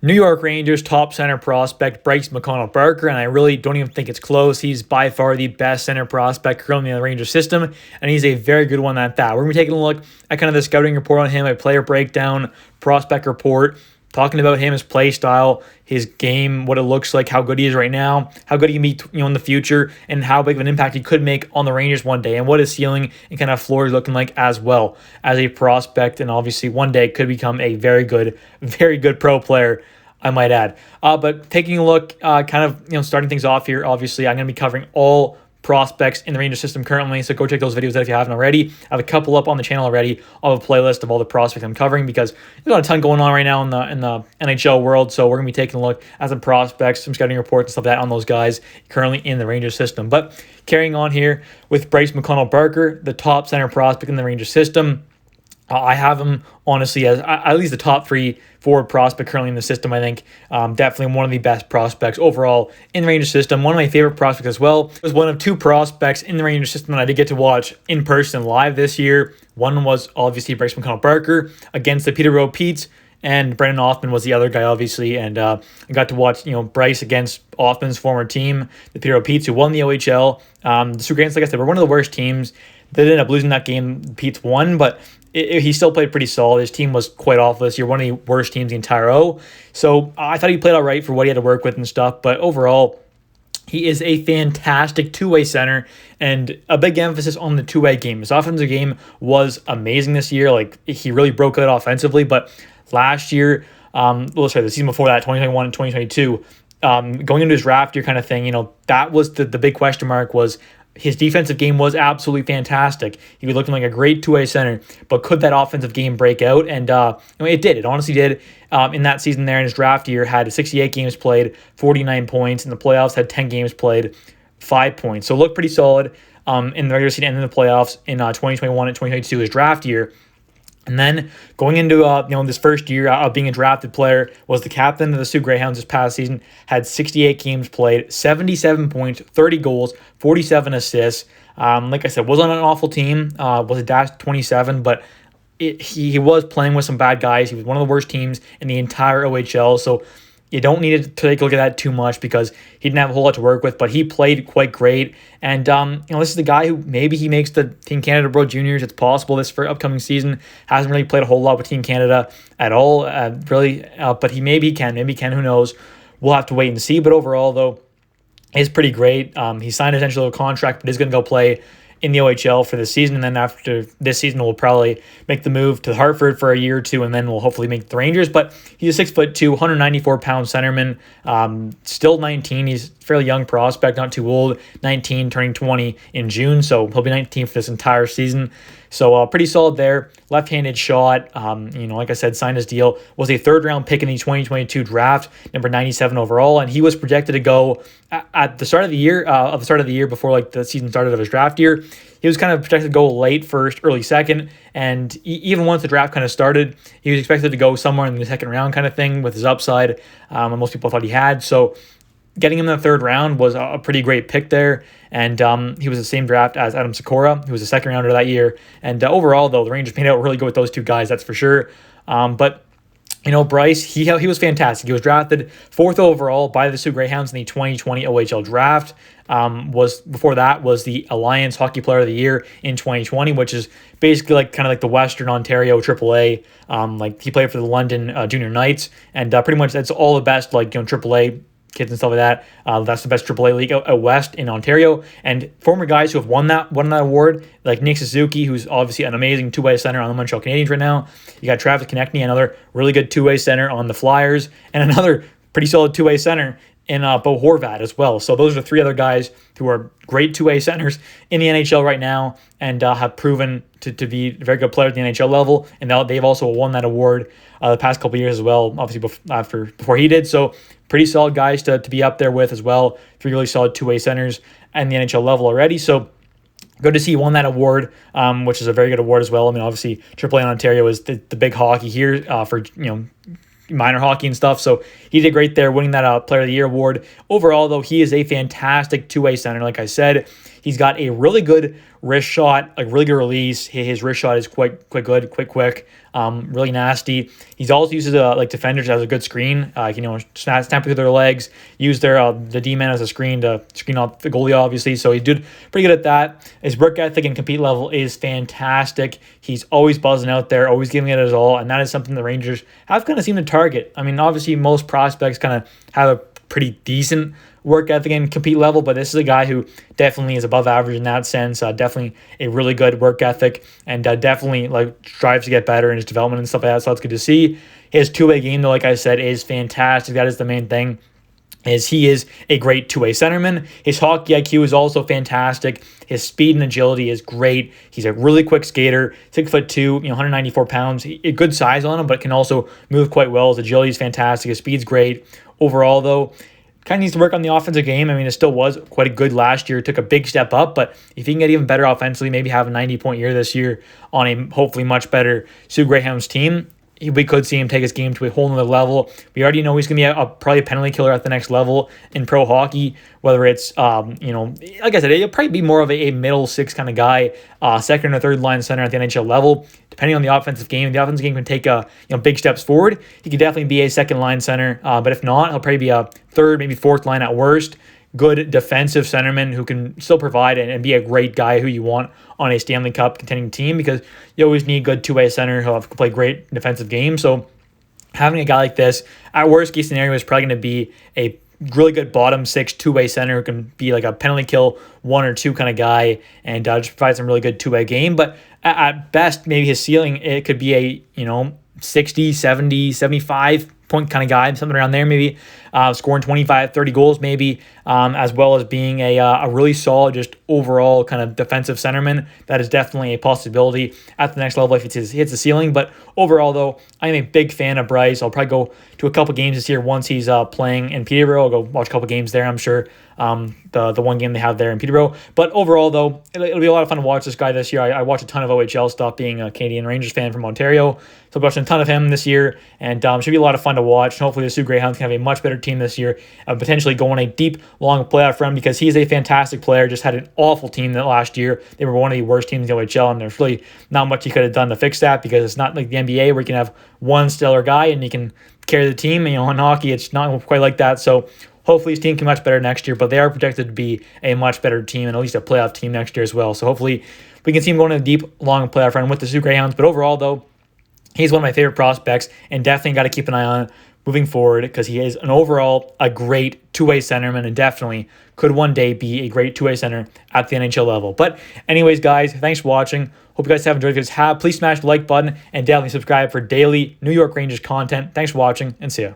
New York Rangers top center prospect Bryce McConnell-Barker, and I really don't even think it's close. He's by far the best center prospect currently in the Rangers system, and he's a very good one at that. We're going to be taking a look at kind of the scouting report on him, a player breakdown, prospect report, talking about him, his play style, his game, what it looks like, how good he is right now, how good he can be in the future, and how big of an impact he could make on the Rangers one day, and what his ceiling and kind of floor is looking like as well as a prospect, and obviously one day could become a very good pro player, I might add. But taking a look, starting things off here, obviously I'm going to be covering all prospects in the Rangers system currently, so go check those videos out if you haven't already. I have a couple up on the channel already of a playlist of all the prospects I'm covering, because there's not a ton going on right now in the NHL world, so we're going to be taking a look at some prospects, some scouting reports and stuff like that on those guys currently in the Rangers system. But carrying on here with Bryce McConnell-Barker, the top center prospect in the Rangers system. I have him, honestly, as at least the top 3 forward prospect currently in the system, I think. Definitely one of the best prospects overall in the Rangers system. One of my favorite prospects as well. It was one of 2 prospects in the Rangers system that I did get to watch in person live this year. One was obviously Bryce McConnell-Barker against the Peterborough Petes, and Brendan Othmann was the other guy, obviously. And I got to watch, Bryce against Othmann's former team, the Peterborough Petes, who won the OHL. The Soo Greyhounds, like I said, were one of the worst teams. They ended up losing that game. The Petes won, but he still played pretty solid. His team was quite awful this year, one of the worst teams in the entire O. So I thought he played all right for what he had to work with and stuff. But overall, he is a fantastic two-way center, and a big emphasis on the two-way game. His offensive game was amazing this year. Like, he really broke out offensively. But last year, the season before that, 2021 and 2022, going into his draft year kind of thing, that was the big question mark. Was his defensive game was absolutely fantastic. He was looking like a great two-way center, but could that offensive game break out? And it did. It honestly did. In that season there, in his draft year, had 68 games played, 49 points. In the playoffs, had 10 games played, 5 points. So looked pretty solid in the regular season and in the playoffs in 2021 and 2022, his draft year. And then going into this first year of being a drafted player, was the captain of the Soo Greyhounds this past season, had 68 games played, 77 points, 30 goals, 47 assists. Like I said, wasn't an awful team, was a dash 27, but he was playing with some bad guys. He was one of the worst teams in the entire OHL, so you don't need to take a look at that too much, because he didn't have a whole lot to work with, but he played quite great. And, this is the guy who maybe he makes the Team Canada World Juniors. It's possible this for upcoming season. Hasn't really played a whole lot with Team Canada at all, but maybe he can, who knows. We'll have to wait and see. But overall, though, is pretty great. He signed essentially a contract, but is going to go play in the OHL for this season, and then after this season we'll probably make the move to Hartford for a year or two, and then we'll hopefully make the Rangers. But he's a 6'2", 194-pound centerman, still 19. He's a fairly young prospect, not too old, 19, turning 20 in June, so he'll be 19 for this entire season. So pretty solid there. Left-handed shot, like I said, signed his deal, was a third-round pick in the 2022 draft, number 97 overall, and he was projected to go at the start of the year, before the season started of his draft year. He was kind of projected to go late first, early second, and even once the draft kind of started, he was expected to go somewhere in the second round kind of thing with his upside, and most people thought he had. So getting him in the third round was a pretty great pick there, and he was the same draft as Adam Sikora, who was a second rounder that year. And overall, though, the Rangers made out really good with those two guys, that's for sure. But Bryce, he was fantastic. He was drafted 4th overall by the Soo Greyhounds in the 2020 OHL draft. Before that was the Alliance Hockey Player of the Year in 2020, which is basically like the Western Ontario AAA. He played for the London Junior Knights, and pretty much that's all the best AAA kids and stuff like that. That's the best AAA league out west in Ontario. And former guys who have won that award, like Nick Suzuki, who's obviously an amazing two-way center on the Montreal Canadiens right now. You got Travis Konechny, another really good two-way center on the Flyers, and another pretty solid two-way center in Bo Horvat as well. So those are 3 other guys who are great two-way centers in the NHL right now, and have proven to be very good players at the NHL level. And they've also won that award the past couple of years as well, obviously before he did. So pretty solid guys to be up there with as well. 3 really solid two-way centers at the NHL level already. So good to see he won that award, which is a very good award as well. I mean, obviously, AAA in Ontario is the big hockey here for minor hockey and stuff. So he did great there, winning that Player of the Year award. Overall, though, he is a fantastic two-way center. Like I said, He's got a really good wrist shot, like really good release. His wrist shot is quite good, quick, really nasty. He's also uses like defenders as a good screen. Snap through their legs, use their the D-man as a screen to screen off the goalie, obviously. So he's pretty good at that. His work ethic and compete level is fantastic. He's always buzzing out there, always giving it his all, and that is something the Rangers have kind of seemed to target. I mean, obviously most prospects kind of have a pretty decent work ethic and compete level, but this is a guy who definitely is above average in that sense. Definitely a really good work ethic, and definitely like strives to get better in his development and stuff like that. So that's good to see. His two-way game, though, like I said, is fantastic. That is the main thing. He is a great two-way centerman. His hockey IQ is also fantastic. His speed and agility is great. He's a really quick skater, 6'2", 194 pounds. A good size on him, but can also move quite well. His agility is fantastic. His speed's great. Overall, though, kind of needs to work on the offensive game. I mean, it still was quite a good last year. It took a big step up, but if he can get even better offensively, maybe have a 90-point year this year on a hopefully much better Soo Greyhounds team, we could see him take his game to a whole nother level. We already know he's going to be probably a penalty killer at the next level in pro hockey, whether it's, like I said, he'll probably be more of a middle six kind of guy, second or third line center at the NHL level, depending on the offensive game. The offensive game can take big steps forward. He could definitely be a second line center, but if not, he'll probably be a third, maybe fourth line at worst. Good defensive centerman who can still provide and be a great guy who you want on a Stanley Cup contending team, because you always need good two-way center who'll play great defensive game. So having a guy like this, at worst case scenario, is probably going to be a really good bottom six two-way center who can be like a penalty kill 1 or 2 kind of guy and just provide some really good two-way game. But at best, maybe his ceiling, it could be a 60, 70, 75 point kind of guy, something around there, maybe scoring 25, 30 goals maybe, as well as being a really solid, just overall kind of defensive centerman. That is definitely a possibility at the next level if he hits the ceiling. But overall, though, I'm a big fan of Bryce. I'll probably go to a couple games this year once he's playing in Peterborough. I'll go watch a couple games there, I'm sure, the one game they have there in Peterborough. But overall, though, it'll be a lot of fun to watch this guy this year. I watch a ton of OHL stuff, being a Canadian Rangers fan from Ontario. So I'm watching a ton of him this year, and should be a lot of fun to watch. And hopefully the Soo Greyhounds can have a much better team this year, potentially go on a deep, long playoff run, because he's a fantastic player. Just had an awful team that last year. They were one of the worst teams in the OHL, and there's really not much he could have done to fix that, because it's not like the NBA where you can have one stellar guy and he can carry the team. In hockey, it's not quite like that. So hopefully his team can be much better next year, but they are projected to be a much better team, and at least a playoff team next year as well. So hopefully we can see him going on a deep, long playoff run with the Soo Greyhounds. But overall, though, he's one of my favorite prospects, and definitely got to keep an eye on moving forward, because he is a great two-way centerman, and definitely could one day be a great two-way center at the NHL level. But anyways, guys, thanks for watching. Hope you guys have enjoyed. If you have, please smash the like button and definitely subscribe for daily New York Rangers content. Thanks for watching, and see ya.